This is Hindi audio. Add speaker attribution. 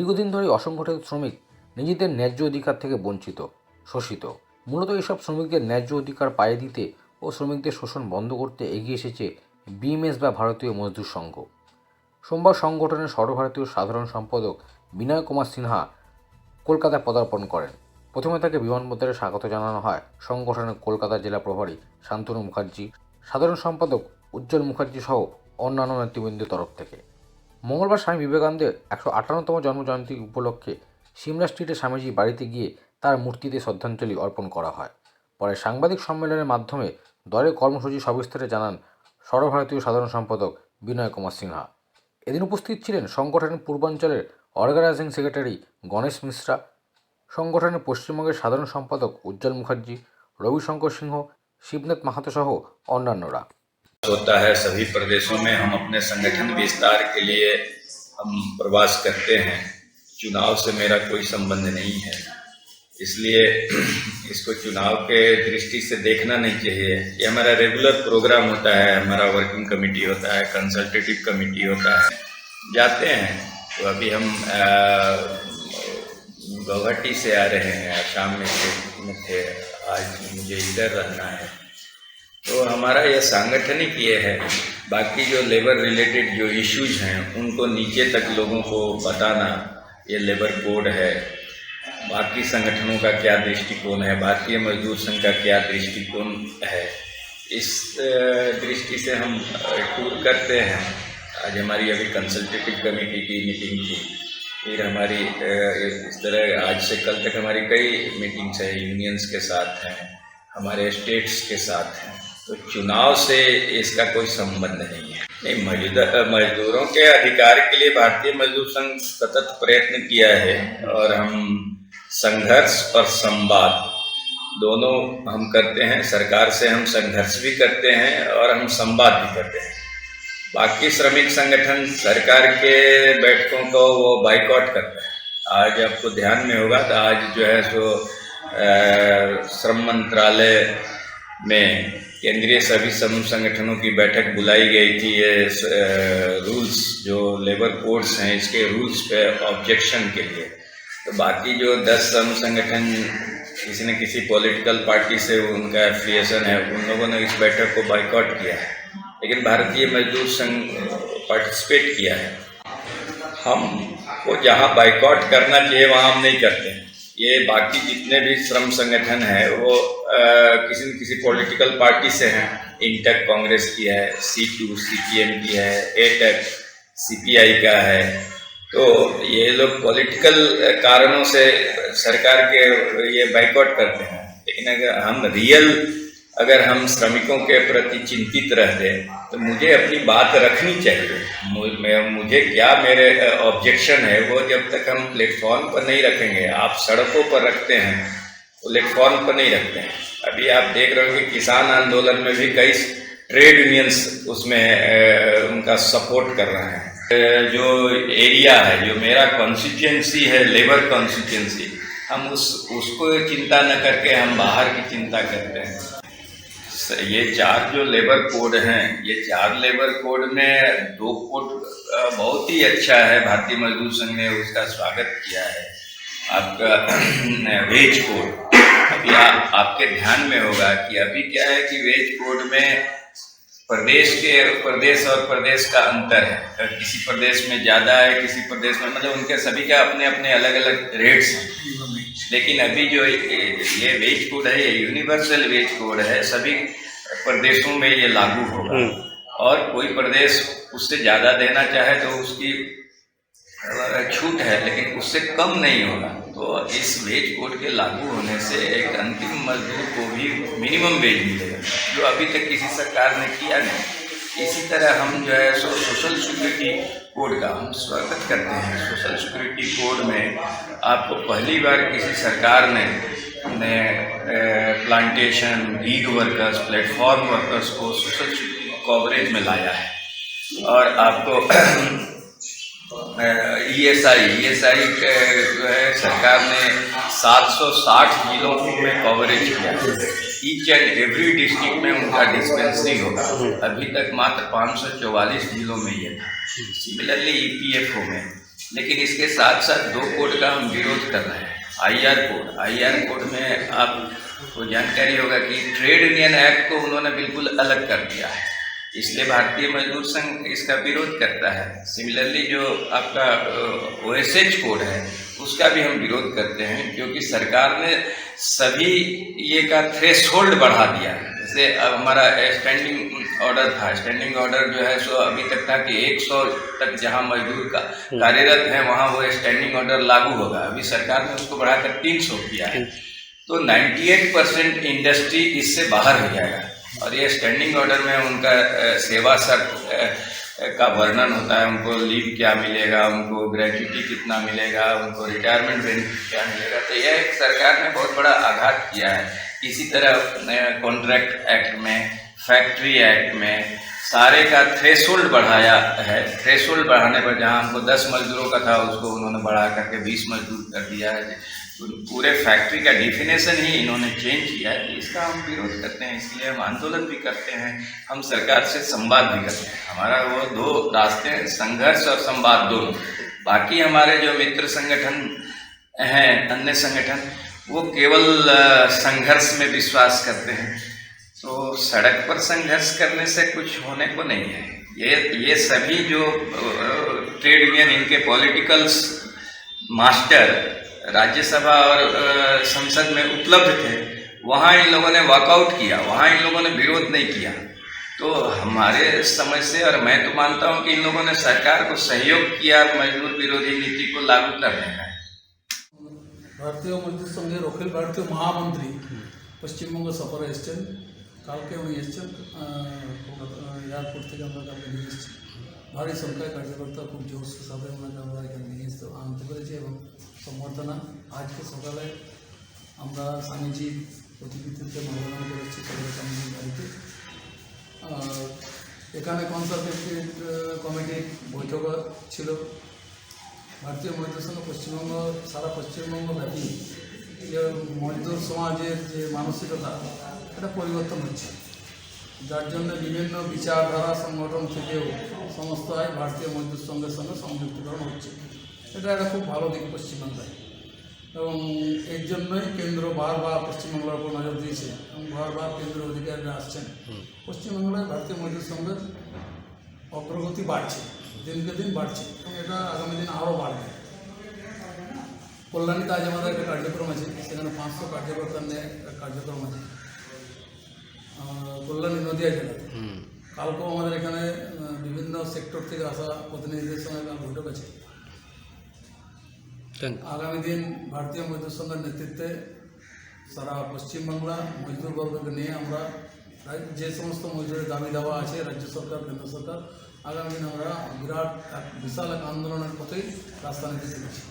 Speaker 1: দীর্ঘদিন ধরে অসংগঠিত শ্রমিক নিজেদের ন্যায্য অধিকার থেকে বঞ্চিত, শোষিত। মূলত এসব শ্রমিকদের ন্যায্য অধিকার পাইয়ে দিতে ও শ্রমিকদের শোষণ বন্ধ করতে এগিয়ে এসেছে বিএমএস বা ভারতীয় মজদুর সংঘ। সোমবার সংগঠনের সর্বভারতীয় সাধারণ সম্পাদক বিনয় কুমার সিনহা কলকাতায় পদার্পণ করেন। প্রথমে তাকে বিমানবন্দরে স্বাগত জানানো হয় সংগঠনের কলকাতা জেলা প্রভারী শান্তনু মুখার্জি, সাধারণ সম্পাদক উজ্জ্বল মুখার্জি সহ অন্যান্য নেতৃবৃন্দের তরফ থেকে। মঙ্গলবার স্বামী বিবেকানন্দের 158তম জন্মজয়ন্তী উপলক্ষে সিমলা স্ট্রিটে স্বামীজির বাড়িতে গিয়ে তার মূর্তিতে শ্রদ্ধাঞ্জলি অর্পণ করা হয়। পরে সাংবাদিক সম্মেলনের মাধ্যমে দলের কর্মসূচি সবিস্তারে জানান সর্বভারতীয় সাধারণ সম্পাদক বিনয় কুমার সিনহা। এদিন উপস্থিত ছিলেন সংগঠনের পূর্বাঞ্চলের অর্গানাইজিং সেক্রেটারি গণেশ মিশ্রা, সংগঠনের পশ্চিমবঙ্গের সাধারণ সম্পাদক উজ্জ্বল মুখার্জি, রবিशंकर सिंह, शिवनाथ माहातो सह अन्यान्यरा।
Speaker 2: होता है सभी प्रदेशों में हम अपने संगठन विस्तार के लिए हम प्रवास करते हैं। चुनाव से मेरा कोई संबंध नहीं है, इसलिए इसको चुनाव के दृष्टि से देखना नहीं चाहिए। ये हमारा रेगुलर प्रोग्राम होता है, हमारा वर्किंग कमेटी होता है, कंसल्टेटिव कमेटी होता है, जाते हैं। तो अभी हम गुवाहाटी से आ रहे हैं, आसाम में थे, आज मुझे इधर रहना है। तो हमारा यह सांगठनिक ये है। बाकी जो लेबर रिलेटेड जो इश्यूज हैं उनको नीचे तक लोगों को बताना, ये लेबर कोड है, बाकी संगठनों का क्या दृष्टिकोण है, भारतीय मजदूर संघ का क्या दृष्टिकोण है, इस दृष्टि से हम टूर करते हैं। आज हमारी अभी कंसल्टेटिव कमेटी की मीटिंग थी, फिर हमारी इस तरह आज से कल तक हमारी कई मीटिंग्स हैं, यूनियंस के साथ हैं, हमारे स्टेट्स के साथ हैं। तो चुनाव से इसका कोई संबंध नहीं है। नहीं, मजदूरों के अधिकार के लिए भारतीय मजदूर संघ सतत प्रयत्न किया है और हम संघर्ष और संवाद दोनों हम करते हैं। सरकार से हम संघर्ष भी करते हैं और हम संवाद भी करते हैं। बाकी श्रमिक संगठन सरकार के बैठकों को वो बाइकआउट करते हैं। आज आपको ध्यान में होगा तो आज जो है सो श्रम मंत्रालय में केंद्रीय सभी समूह संगठनों की बैठक बुलाई गई थी। ये रूल्स जो लेबर कोड्स हैं इसके रूल्स पे ऑब्जेक्शन के लिए। तो बाकी जो 10 समूह संगठन किसी न किसी पॉलिटिकल पार्टी से उनका एफिलिएशन है, उन लोगों ने इस बैठक को बाइकआउट किया है, लेकिन भारतीय मजदूर संघ पार्टिसिपेट किया है। हम को जहाँ बाइकआउट करना चाहिए वहाँ हम नहीं करते हैं। ये बाकी जितने भी श्रम संगठन हैं वो किसी न किसी पॉलिटिकल पार्टी से हैं। इंटक कांग्रेस की है, C2 CPM की है, एटेक CPI का है। तो ये लोग पॉलिटिकल कारणों से सरकार के ये बाइकआउट करते हैं। लेकिन अगर हम श्रमिकों के प्रति चिंतित रहते तो मुझे अपनी बात रखनी चाहिए। मुझे क्या मेरे ऑब्जेक्शन है वो जब तक हम प्लेटफॉर्म पर नहीं रखेंगे। आप सड़कों पर रखते हैं, प्लेटफॉर्म पर नहीं रखते हैं। अभी आप देख रहे हो कि किसान आंदोलन में भी कई ट्रेड यूनियंस उसमें उनका सपोर्ट कर रहे हैं। जो एरिया है, जो मेरा कॉन्स्टिट्यूएंसी है, लेबर कॉन्स्टिट्यूएंसी, हम उसको चिंता न करके हम बाहर की चिंता करते हैं। ये 4 जो लेबर कोड हैं, ये 4 लेबर कोड में 2 कोड बहुत ही अच्छा है। भारतीय मजदूर संघ ने उसका स्वागत किया है। आपका वेज कोड, अभी आपके ध्यान में होगा कि अभी क्या है कि वेज कोड में प्रदेश और प्रदेश का अंतर है। किसी प्रदेश में ज़्यादा है, किसी प्रदेश में मतलब उनके सभी का अपने अपने अलग अलग रेट्स हैं। लेकिन अभी जो ये वेज कोड है, ये यूनिवर्सल वेज कोड है, सभी प्रदेशों में ये लागू होगा। और कोई प्रदेश उससे ज़्यादा देना चाहे तो उसकी छूट है, लेकिन उससे कम नहीं होगा। तो इस वेज कोड के लागू होने से एक अंतिम मजदूर को भी मिनिमम वेज मिलेगा, जो अभी तक किसी सरकार ने किया नहीं। इसी तरह हम जो है सोशल सिक्योरिटी कोड का हम स्वागत करते हैं। सोशल सिक्योरिटी कोड में आपको पहली बार किसी सरकार ने plantation, gig workers, platform workers को सोशल सिक्योरिटी कवरेज में लाया है। और आपको ESI जो है सरकार ने 760 जिलों में कवरेज किया है। ईच एंड एवरी डिस्ट्रिक्ट में उनका डिस्पेंसरी होगा। अभी तक मात्र 544 जिलों में ये था। सिमिलरली EPFO में लेकिन इसके साथ साथ 2 कोड का हम विरोध कर रहे हैं। IR कोड में आपको जानकारी होगा कि ट्रेड यूनियन एक्ट को उन्होंने बिल्कुल अलग कर दिया है, इसलिए भारतीय मजदूर संघ इसका विरोध करता है। सिमिलरली जो आपका OSH कोड है उसका भी हम विरोध करते हैं, क्योंकि सरकार ने सभी ये का थ्रेशोल्ड बढ़ा दिया है। जैसे अब हमारा स्टैंडिंग ऑर्डर था, स्टैंडिंग ऑर्डर जो है सो अभी तक था कि 100 तक जहां मजदूर का कार्यरत है वहां वो स्टैंडिंग ऑर्डर लागू होगा। अभी सरकार ने उसको बढ़ाकर 300 किया है, तो 98% इंडस्ट्री इससे बाहर हो जाएगा। और ये स्टैंडिंग ऑर्डर में उनका सेवा शर्त का वर्णन होता है, उनको लीव क्या मिलेगा, उनको ग्रेच्युटी कितना मिलेगा, उनको रिटायरमेंट बेनिफिट क्या मिलेगा। तो यह एक सरकार ने बहुत बड़ा आघात किया है। इसी तरह कॉन्ट्रैक्ट एक्ट में, फैक्ट्री एक्ट में सारे का थ्रेशोल्ड बढ़ाया है। थ्रेशोल्ड बढ़ाने पर जहां हमको 10 मजदूरों का था उसको उन्होंने बढ़ा करके 20 मजदूर कर दिया है। तो पूरे फैक्ट्री का डिफिनेशन ही इन्होंने चेंज किया है। इसका हम विरोध करते हैं, इसलिए हम आंदोलन भी करते हैं, हम सरकार से संवाद भी करते हैं। हमारा वो 2 रास्ते हैं, संघर्ष और संवाद दोनों। बाकी हमारे जो मित्र संगठन हैं, अन्य संगठन, वो केवल संघर्ष में विश्वास करते हैं। तो सड़क पर संघर्ष करने से कुछ होने को नहीं है। ये सभी जो ट्रेड यूनियन, इनके पॉलिटिकल्स मास्टर राज्यसभा और संसद में उपलब्ध थे, वहाँ इन लोगों ने वॉकआउट किया, वहाँ इन लोगों ने विरोध नहीं किया। तो हमारे समझ से, और मैं तो मानता हूँ कि इन लोगों ने सरकार को सहयोग किया मजदूर विरोधी नीति को लागू करने में।
Speaker 3: ভারতীয় মজদুর সংঘের অখিল ভারতীয় মহামন্ত্রী পশ্চিমবঙ্গ সফরে এসছেন। কালকে উনি এসছেন এয়ারপোর্ট থেকে, আমরা কালকে নিয়ে এসেছি। ভারী সংখ্যায় কার্যকর্তা খুব জোরের সাথে ওনাকে আমরা এখানে নিয়ে আনতে পেরেছি এবং সম্বর্ধনা আজকে সকালে আমরা স্বামীজির প্রতিকৃতিতে মানবদান করেছি সদর স্বামীজির বাড়িতে। এখানে কনসালটেটিভ কমিটির বৈঠক ছিল। ভারতীয় মজদুর সংঘ পশ্চিমবঙ্গ, সারা পশ্চিমবঙ্গ ব্যাপী যে মজদুর সমাজের যে মানসিকতা, এটা পরিবর্তন হচ্ছে, যার জন্য বিভিন্ন বিচারধারা সংগঠন থেকেও সমস্ত আয় ভারতীয় মজদুর সংঘের সঙ্গে সংযুক্তকরণ হচ্ছে। এটা একটা খুব ভালো দিক পশ্চিমবাংলায়, এবং এর জন্যই কেন্দ্র বারবার পশ্চিমবাংলার উপর নজর দিয়েছে এবং বারবার কেন্দ্র অধিকারীরা আসছেন। পশ্চিমবাংলায় ভারতীয় মজদুর সংঘের অগ্রগতি বাড়ছে, দিনকে দিন বাড়ছে, এবং এটা আগামী দিন আরও বাড়বে। কল্যাণীতে আজ আমাদের একটা কার্যক্রম আছে, সেখানে 500 কার্যকর্তা নিয়ে একটা কার্যক্রম আছে কল্যাণী নদিয়া জেলাতে। কালকেও আমাদের এখানে বিভিন্ন সেক্টর থেকে আসা প্রতিনিধিদের সঙ্গে বৈঠক আছে। আগামী দিন ভারতীয় মজদুর সংঘের নেতৃত্বে সারা পশ্চিমবাংলা মজদুর বর্গকে নিয়ে আমরা যে সমস্ত মজদুরের দাবি দেওয়া আছে রাজ্য সরকার, কেন্দ্র সরকার, আগামী দিন আমরা বিরাট বিশাল এক আন্দোলনের পথেই রাস্তা নিতে চলেছি।